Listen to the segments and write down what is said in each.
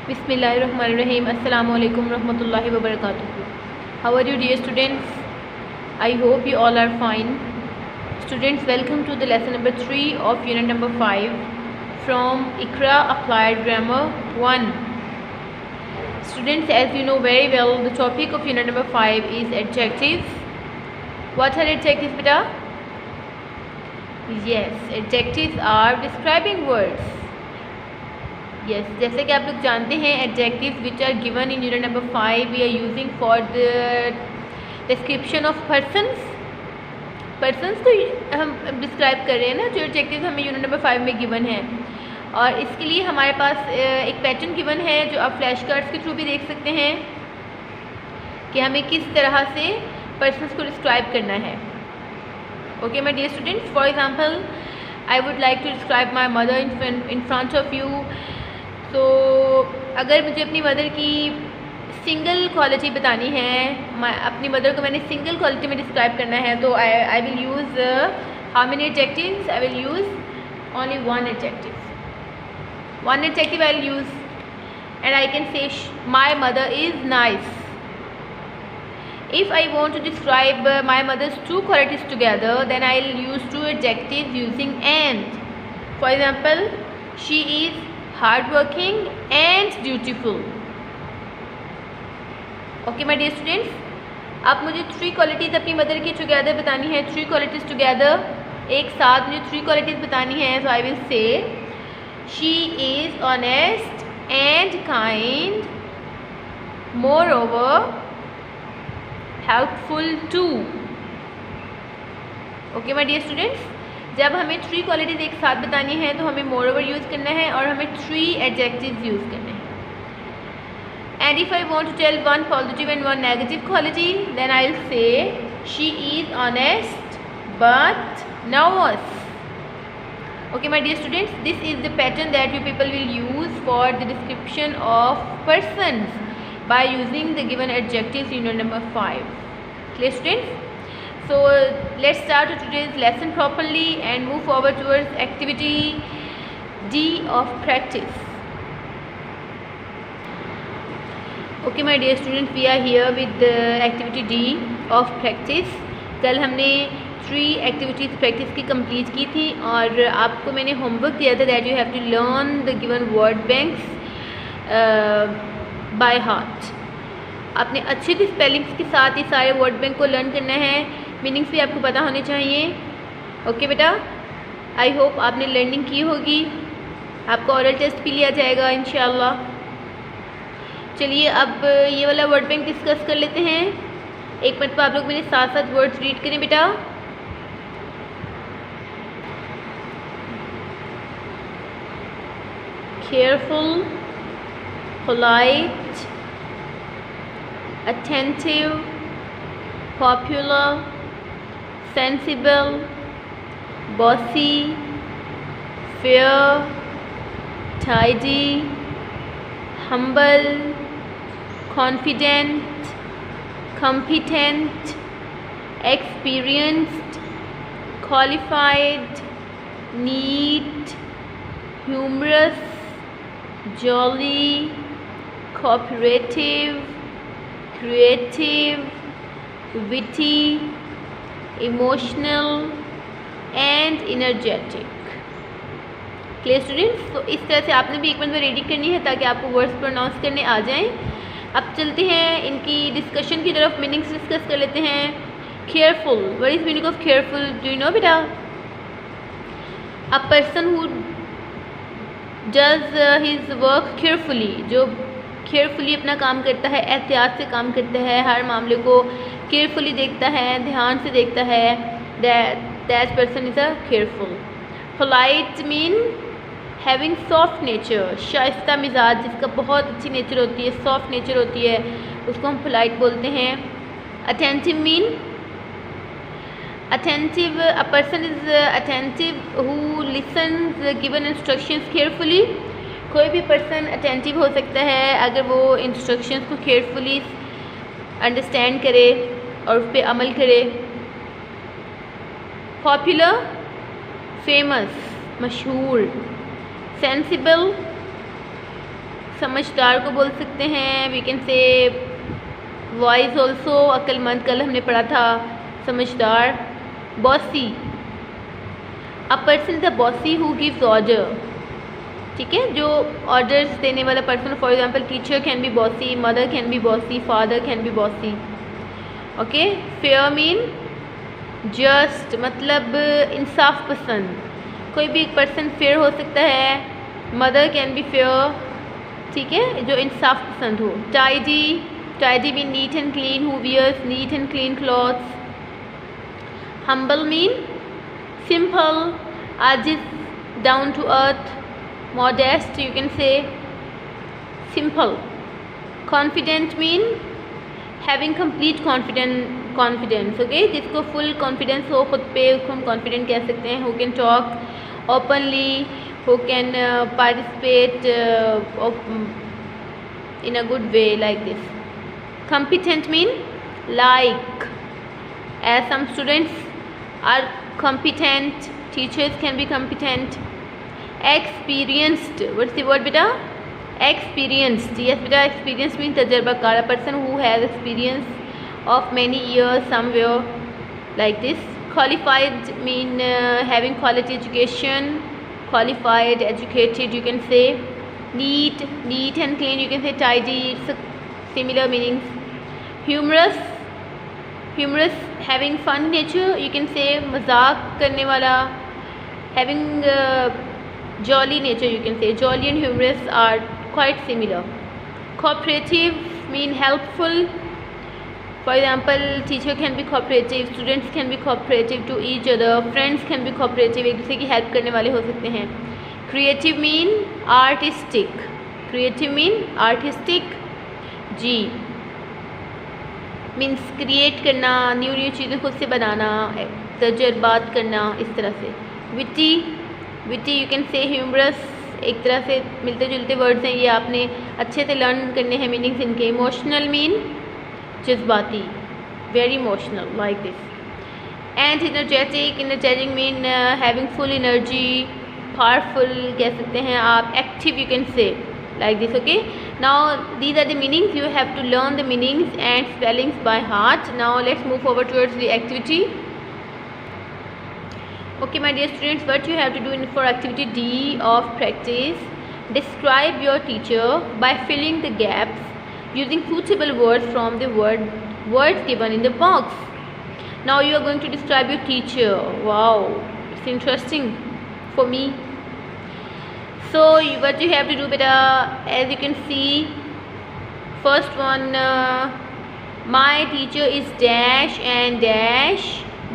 Bismillahirrahmanirrahim. Assalamu alaikum warahmatullahi wabarakatuh. How are you, dear students? I hope you all are fine. Students, welcome to the lesson number 3 of unit number 5 from Iqra Applied Grammar 1. Students, as you know very well, the topic of unit number 5 is adjectives. What are adjectives, beta? Yes, adjectives are describing words. Yes, जैसे कि आप लोग जानते हैं adjectives which are given in unit number 5 we are using for the description of persons को हम describe कर रहे हैं ना, जो adjectives हमें unit number 5 में given है। और इसके लिए हमारे पास एक पैटर्न गिवन है जो आप फ्लैश कार्ड्स के थ्रू भी देख सकते हैं कि हमें किस तरह से persons को डिस्क्राइब करना है। Okay, my dear students, for example, I would like to describe my mother in front of you. तो अगर मुझे अपनी मदर की सिंगल क्वालिटी बतानी है, अपनी मदर को मैंने सिंगल क्वालिटी में डिस्क्राइब करना है, तो I will use how many adjectives? I will use only one adjective I will use, and I can say my mother is nice. If I want to describe my mother's two qualities together, then I will use two adjectives using and. For example, she is hardworking and dutiful. Okay, my dear students, अब मुझे three qualities अपनी mother की together बतानी है. Three qualities together, एक साथ मुझे three qualities बतानी है. So I will say she is honest and kind. Moreover, helpful too. Okay, my dear students, जब हमें थ्री क्वालिटीज़ एक साथ बतानी है तो हमें moreover यूज़ करना है और हमें थ्री एडजेक्टिव्स यूज़ करने हैं. And if I want to tell one positive and one negative quality, then I'll say she is honest but nervous. Okay, my dear students, this is the pattern that you people will use for the description of persons by using the given adjectives in unit number 5. Clear, students? So let's start today's lesson properly and move forward towards activity D of practice. Okay, my dear students, we are here with the activity D of practice. कल हमने 3 activities practice की complete की थी और आपको मैंने homework दिया था that you have to learn the given word banks by heart. आपने अच्छे से स्पेलिंग्स के साथ ही सारे वर्ड बैंक को लर्न करना है. मीनिंग्स भी आपको पता होने चाहिए. ओके बेटा, आई होप आपने लर्निंग की होगी. आपका ओरल टेस्ट भी लिया जाएगा इंशाल्लाह. चलिए अब ये वाला वर्ड बैंक डिस्कस कर लेते हैं. एक मिनट पर आप लोग मेरे साथ साथ वर्ड्स रीड करें बेटा. Careful, polite, attentive, popular, sensible, bossy, fair, tidy, humble, confident, competent, experienced, qualified, neat, humorous, jolly, cooperative, creative, witty, emotional and energetic. Clear, students? तो इस तरह से आपने भी एक मिनट में रीडिंग करनी है ताकि आपको वर्ड्स प्रोनाउंस करने आ जाएं. अब चलते हैं इनकी डिस्कशन की तरफ. मीनिंग्स डिस्कस कर लेते हैं. Careful, what is meaning of careful? Do you know बेटा? A person who does his work carefully, जो केयरफुली अपना काम करता है, एहतियात से काम करता है, हर मामले को केयरफुली देखता है, ध्यान से देखता है, that person is a careful. Polite mean having soft nature, Shaista मिजाज, जिसका बहुत अच्छी नेचर होती है, सॉफ्ट नेचर होती है, उसको हम पोलाइट बोलते हैं. Attentive mean attentive, a person is attentive who listens given instructions carefully. कोई भी पर्सन अटेंटिव हो सकता है अगर वो इंस्ट्रक्शंस को केयरफुली अंडरस्टैंड करे और उस पर अमल करे. पॉपुलर, फेमस, मशहूर. सेंसिबल, समझदार को बोल सकते हैं, we can say wise also, अक्लमंद, कल हमने पढ़ा था समझदार। Bossy, a person the bossy who gives order, ठीक है, जो ऑर्डर्स देने वाला person. For example teacher can be bossy, mother can be bossy, father can be bossy. Okay, fair mean just, मतलब इंसाफ पसंद, कोई भी एक पर्सन फेयर हो सकता है। मदर कैन बी फेयर, ठीक है, जो इंसाफ पसंद हो। Tidy, tidy mean neat and clean, who wears neat and clean clothes. Humble mean simple, आजिज, down to earth. modest, you can say simple. Confident mean having complete confidence, okay, जिसको full confidence हो खुद पे उसको हम confident कह सकते हैं। who can talk openly, who can participate in a good way, like this. Competent mean like, as some students are competent, teachers can be competent. Experienced, what's the word beta? Experienced, yes beta, experience means tajrbaकार, a person who has experience of many years somewhere, like this. Qualified mean having quality education, qualified, educated, you can say. Neat, neat and clean, you can say tidy, it's similar meanings. Humorous, humorous having fun nature, you can say मजाक करने वाला। Having jolly nature, you can say jolly and humorous are quite similar. Cooperative mean helpful, for example teacher can be cooperative, students can be cooperative to each other, friends can be cooperative, एक दूसरे की help करने वाले हो सकते हैं। Creative mean artistic, creative mean artistic। जी means create करना, न्यू न्यू चीज़ें खुद से बनाना, तजर्बात करना, इस तरह से। Witty, witty you can say humorous, एक तरह से मिलते जुलते वर्ड्स हैं, ये आपने अच्छे से लर्न करने हैं मीनिंग्स इनके। इमोशनल मीन जज्बाती, very emotional, like this. And energetic, energetic mean having full energy, powerful कह सकते हैं आप। Active you can say, like this, okay. Now these are the meanings, you have to learn the meanings and spellings by heart. Now let's move forward towards the activity. Okay my dear students, what you have to do for activity D of practice, describe your teacher by filling the gaps using suitable words from the words given in the box. Now you are going to describe your teacher. Wow, it's interesting for me. So what you have to do beta, as you can see, first one, my teacher is dash and dash,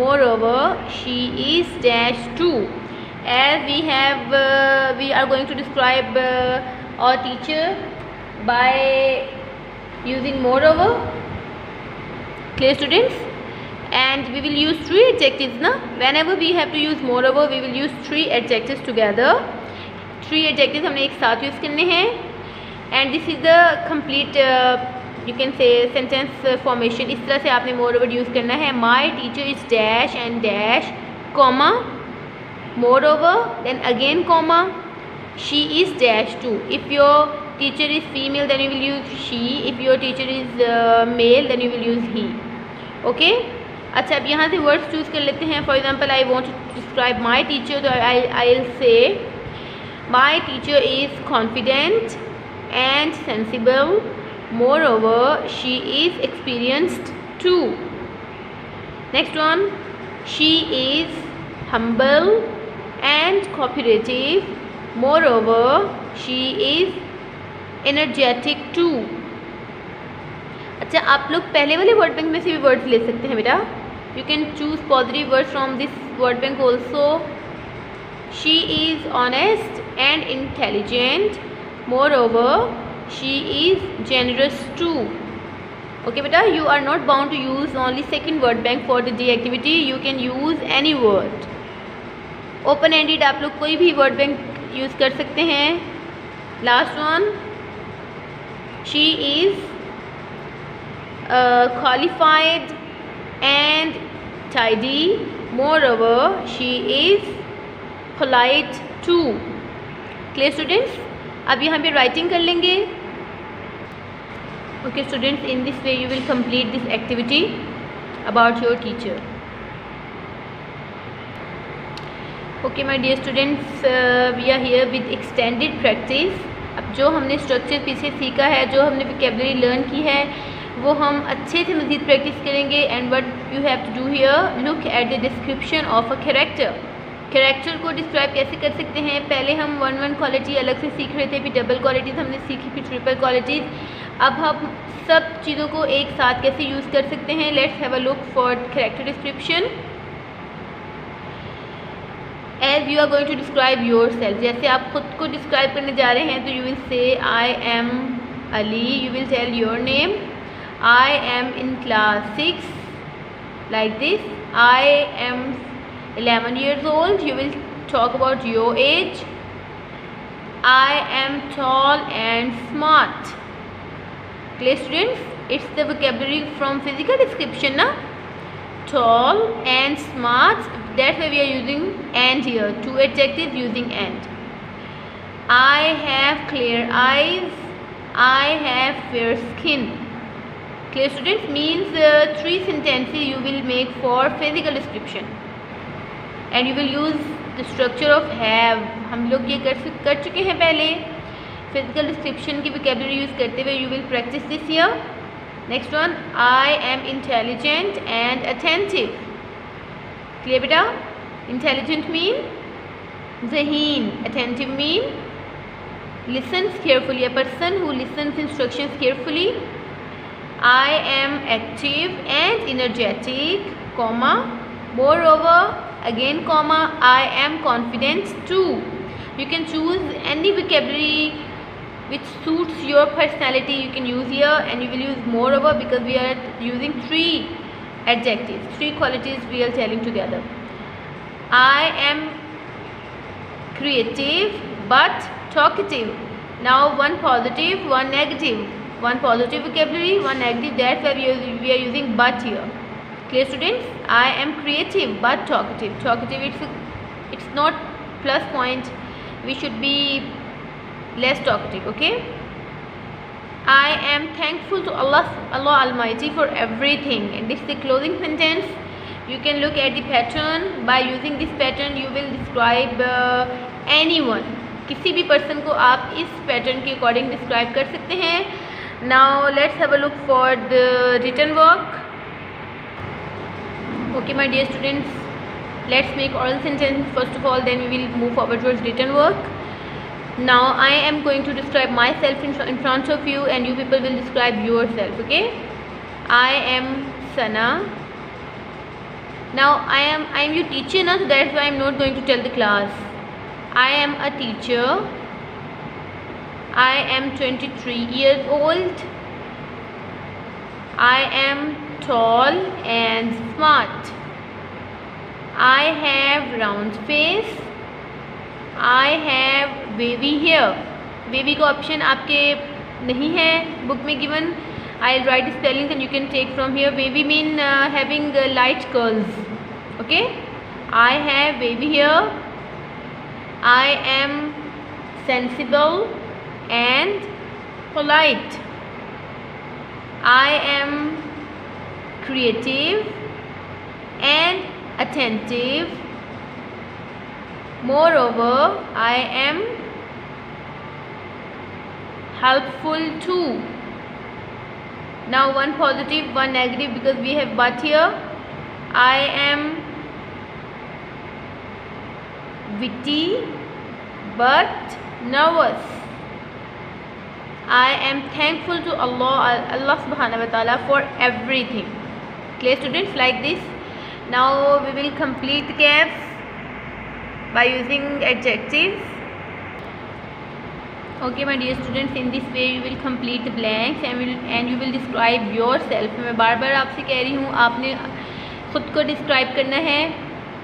moreover she is dash too. As we have we are going to describe our teacher by using moreover, clear students, and we will use 3 adjectives na. Whenever we have to use moreover, we will use 3 adjectives together. 3 adjectives हमने एक साथ use करने हैं, and this is the complete you can say sentence formation. इस तरह से आपने moreover use करना है। My teacher is dash and dash, comma, moreover, then again comma, she is dash two. If your teacher is female then you will use she, if your teacher is male then you will use he, okay. अच्छा, अब यहाँ से words choose कर लेते हैं। For example I want to describe my teacher, तो I will say my teacher is confident and sensible, moreover she is experienced too. Next one, she is humble and cooperative, moreover she is energetic too. अच्छा, आप लोग पहले वाले word bank में से भी words ले सकते हैं बेटा। You can choose positive word from this word bank also. She is honest and intelligent, moreover she is generous too. Okay beta, you are not bound to use only second word bank for the D activity, you can use any word. Open ended आप लोग कोई भी word bank use कर सकते हैं। Last one, she is qualified and tidy, moreover she is polite too. Clear students? अब यहाँ पे राइटिंग कर लेंगे। Okay students, in this way you will complete this activity about your teacher. Okay my dear students, we are here with extended practice. अब जो हमने structure पीछे सीखा है, जो हमने वोकैबुलरी लर्न की है, वो हम अच्छे से मज़ीद प्रैक्टिस करेंगे। And what you have to do here, look at the description of a character. Character को डिस्क्राइब कैसे कर सकते हैं? पहले हम वन क्वालिटी अलग से सीख रहे थे, फिर डबल क्वालिटीज़ हमने सीखी, फिर ट्रिपल क्वालिटीज़। अब हम सब चीज़ों को एक साथ कैसे यूज़ कर सकते हैं? Let's have a look for character description. As you are going to describe yourself, जैसे आप खुद को डिस्क्राइब करने जा रहे हैं तो you will say I am Ali, you will tell your name. I am in class 6 like this. I am 11 years old, you will talk about your age. I am tall and smart. Clear students? It's the vocabulary from physical description na? Tall and smart, that's why we are using and here, two adjectives using and. I have clear eyes, I have fair skin. Clear students? Means 3 sentences you will make for physical description and you will use the structure of have. हम लोग ये कर चुके हैं पहले physical description की vocabulary use करते हुए। You will practice this here. Next one, I am intelligent and attentive. Clear बेटा? Intelligent mean ज़हीन, attentive mean listens carefully, a person who listens instructions carefully. I am active and energetic, comma, moreover, again comma, I am confident too. You can choose any vocabulary which suits your personality, you can use here, and you will use moreover because we are using 3 adjectives, 3 qualities we are telling together. I am creative but talkative. Now one positive, one negative. One positive vocabulary, one negative, that's why we are using but here. Clear students? I am creative but talkative. Talkative, it's not plus point, we should be less talkative. Okay, I am thankful to Allah Almighty for everything. And this is the closing sentence. You can look at the pattern. By using this pattern you will describe anyone, किसी भी person को आप इस pattern के according describe कर सकते हैं। Now let's have a look for the written work. Okay my dear students, let's make oral sentence first of all, then we will move forward towards written work. Now I am going to describe myself in front of you and you people will describe yourself. Okay, I am Sana. Now I am your teacher now, so that's why I am not going to tell the class. I am a teacher. I am 23 years old. I am tall and smart. I have round face. I have wavy hair. Wavy का option आपके नहीं है book में given. I'll write the spellings and you can take from here. Wavy mean having light curls. Okay. I have wavy hair. I am sensible and polite. I am creative and attentive. Moreover, I am helpful too. Now one positive, one negative because we have but here. I am witty but nervous. I am thankful to Allah subhanahu wa ta'ala for everything. Clear students? Like this. Now we will complete the gaps by using adjectives. Okay my dear students, in this way you will complete the blanks and you will describe yourself. मैं बार बार आपसे कह रही हूँ, आपने खुद को describe करना है।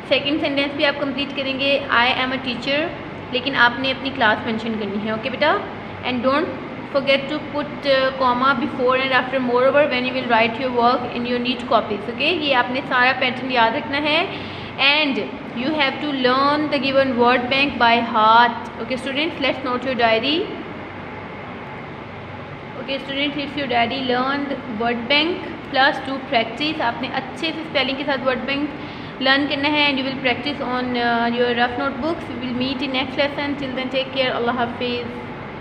सेकेंड सेंटेंस भी आप कंप्लीट करेंगे आई एम अ टीचर, लेकिन आपने अपनी क्लास मेंशन करनी है। ओके बेटा, and don't forget to put comma before and after moreover when you will write your work in your neat copies. Okay, ये आपने सारा पैटर्न याद रखना है and you have to learn the given word bank by heart. Okay students, let's note your diary. Okay students, if you daddy learn word bank +2 practice, आपने अच्छे से spelling के साथ वर्ड बैंक लर्न करना है and you will practice on your rough notebooks. We will meet in next lesson. Till then take care. अल्लाह हाफिज़.